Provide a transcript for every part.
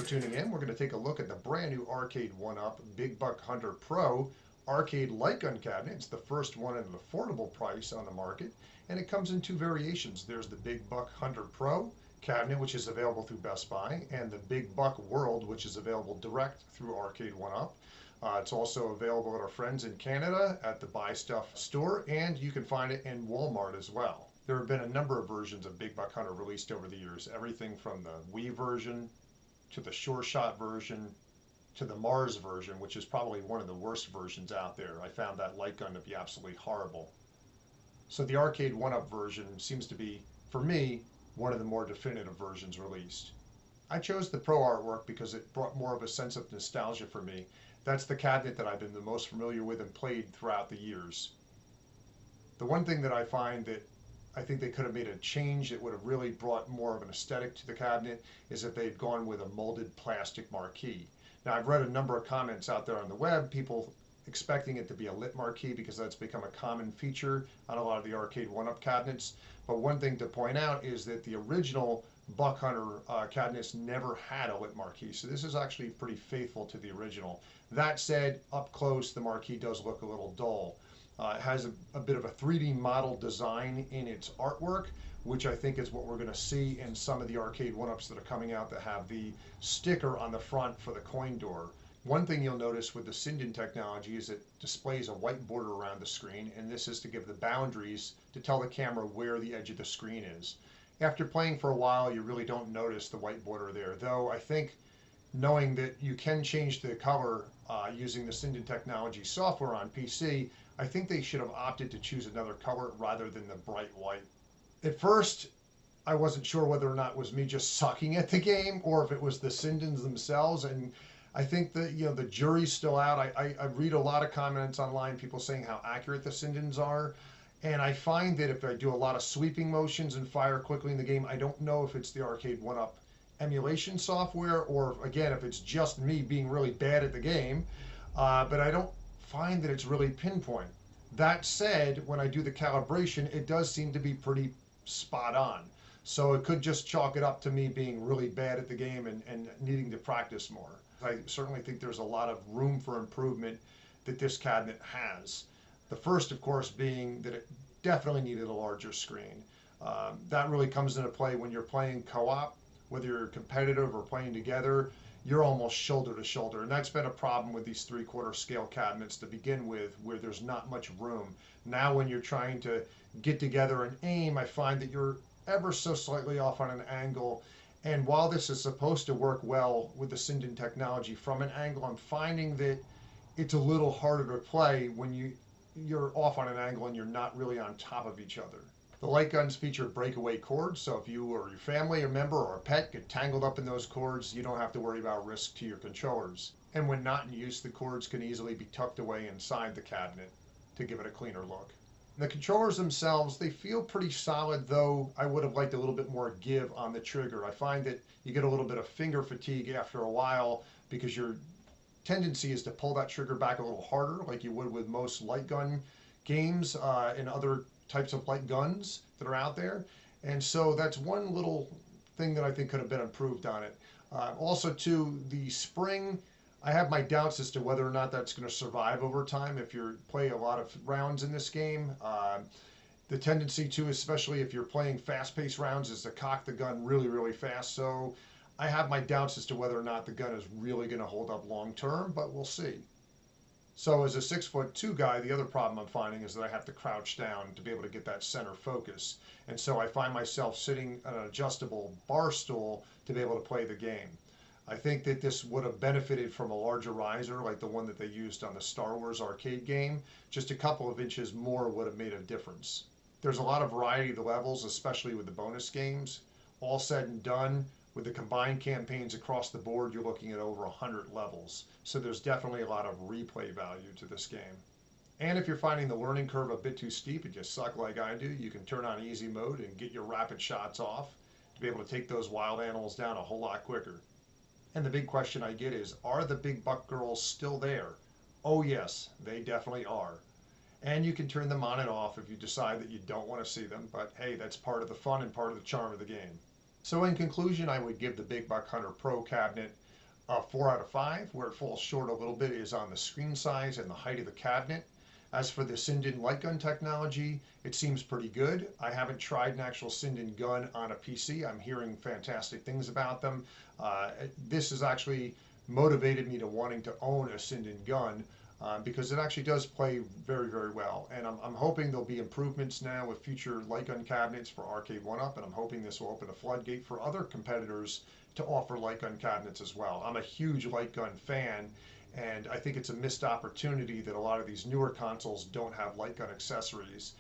tuning in. We're going to take a look at the brand new Arcade1Up Big Buck Hunter Pro arcade light gun cabinet. It's the first one at an affordable price on the market, and it comes in two variations. There's the Big Buck Hunter Pro cabinet, which is available through Best Buy, and the Big Buck World, which is available direct through Arcade1Up. It's also available at our friends in Canada at the Buy Stuff store, and you can find it in Walmart as well. There have been a number of versions of Big Buck Hunter released over the years, everything from the Wii version to the Sure Shot version to the Mars version, which is probably one of the worst versions out there. I found that light gun to be absolutely horrible. So the Arcade1Up version seems to be, for me, one of the more definitive versions released. I chose the Pro artwork because it brought more of a sense of nostalgia for me. That's the cabinet that I've been the most familiar with and played throughout the years. The one thing that I find that I think they could have made a change that would have really brought more of an aesthetic to the cabinet is if they'd gone with a molded plastic marquee. Now, I've read a number of comments out there on the web, people expecting it to be a lit marquee because that's become a common feature on a lot of the Arcade1Up cabinets. But one thing to point out is that the original Buck Hunter cabinets never had a lit marquee, so this is actually pretty faithful to the original. That said, up close, the marquee does look a little dull. It has a bit of a 3D model design in its artwork, which I think is what we're going to see in some of the Arcade1Ups that are coming out that have the sticker on the front for the coin door. One thing you'll notice with the Sinden technology is it displays a white border around the screen, and this is to give the boundaries to tell the camera where the edge of the screen is. After playing for a while, you really don't notice the white border there, though I think knowing that you can change the color using the Sinden technology software on PC, I think they should have opted to choose another color rather than the bright white. At first, I wasn't sure whether or not it was me just sucking at the game or if it was the Sindens themselves, and I think that the jury's still out. I read a lot of comments online, people saying how accurate the Sindens are, and I find that if I do a lot of sweeping motions and fire quickly in the game, I don't know if it's the Arcade1Up emulation software or, again, if it's just me being really bad at the game, but I don't find that it's really pinpoint. That said, when I do the calibration, it does seem to be pretty spot on. So it could just chalk it up to me being really bad at the game and needing to practice more. I certainly think there's a lot of room for improvement that this cabinet has. The first, of course, being that it definitely needed a larger screen. That really comes into play when you're playing co-op, whether you're competitive or playing together, you're almost shoulder to shoulder. And that's been a problem with these 3/4 scale cabinets to begin with, where there's not much room. Now when you're trying to get together and aim, I find that you're ever so slightly off on an angle. And while this is supposed to work well with the Sinden technology from an angle, I'm finding that it's a little harder to play when you're off on an angle and you're not really on top of each other. The light guns feature breakaway cords, so if you or your family or member or a pet get tangled up in those cords, you don't have to worry about risk to your controllers. And when not in use, the cords can easily be tucked away inside the cabinet to give it a cleaner look. The controllers themselves, they feel pretty solid, though I would have liked a little bit more give on the trigger. I find that you get a little bit of finger fatigue after a while because your tendency is to pull that trigger back a little harder, like you would with most light gun games and other types of light guns that are out there. And so that's one little thing that I think could have been improved on it. Also, too, the spring, I have my doubts as to whether or not that's going to survive over time if you're playing a lot of rounds in this game. The tendency to, especially if you're playing fast-paced rounds, is to cock the gun really, really fast. So I have my doubts as to whether or not the gun is really going to hold up long-term, but we'll see. So as a 6'2" guy, the other problem I'm finding is that I have to crouch down to be able to get that center focus. And so I find myself sitting on an adjustable bar stool to be able to play the game. I think that this would have benefited from a larger riser like the one that they used on the Star Wars arcade game. Just a couple of inches more would have made a difference. There's a lot of variety of the levels, especially with the bonus games. All said and done, with the combined campaigns across the board, you're looking at over 100 levels. So there's definitely a lot of replay value to this game. And if you're finding the learning curve a bit too steep and you suck like I do, you can turn on easy mode and get your rapid shots off to be able to take those wild animals down a whole lot quicker. And the big question I get is, are the big buck girls still there? Oh yes, they definitely are. And you can turn them on and off if you decide that you don't want to see them, but hey, that's part of the fun and part of the charm of the game. So in conclusion, I would give the Big Buck Hunter Pro cabinet a 4 out of 5. Where it falls short a little bit is on the screen size and the height of the cabinet. As for the Sinden light gun technology, it seems pretty good. I haven't tried an actual Sinden gun on a PC. I'm hearing fantastic things about them. This has actually motivated me to wanting to own a Sinden gun, because it actually does play very, very well. And I'm hoping there'll be improvements now with future light gun cabinets for Arcade1Up, and I'm hoping this will open a floodgate for other competitors to offer light gun cabinets as well. I'm a huge light gun fan, and I think it's a missed opportunity that a lot of these newer consoles don't have light gun accessories,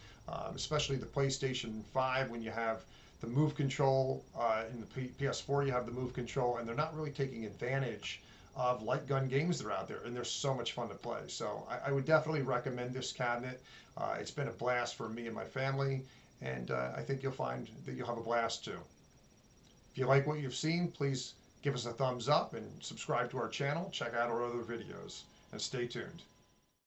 especially the PlayStation 5. When you have the move control, in the PS4 you have the move control, and they're not really taking advantage of light gun games that are out there, and they're so much fun to play. So I would definitely recommend this cabinet. It's been a blast for me and my family, and I think you'll find that you'll have a blast too. If you like what you've seen, please give us a thumbs up and subscribe to our channel. Check out our other videos, and stay tuned.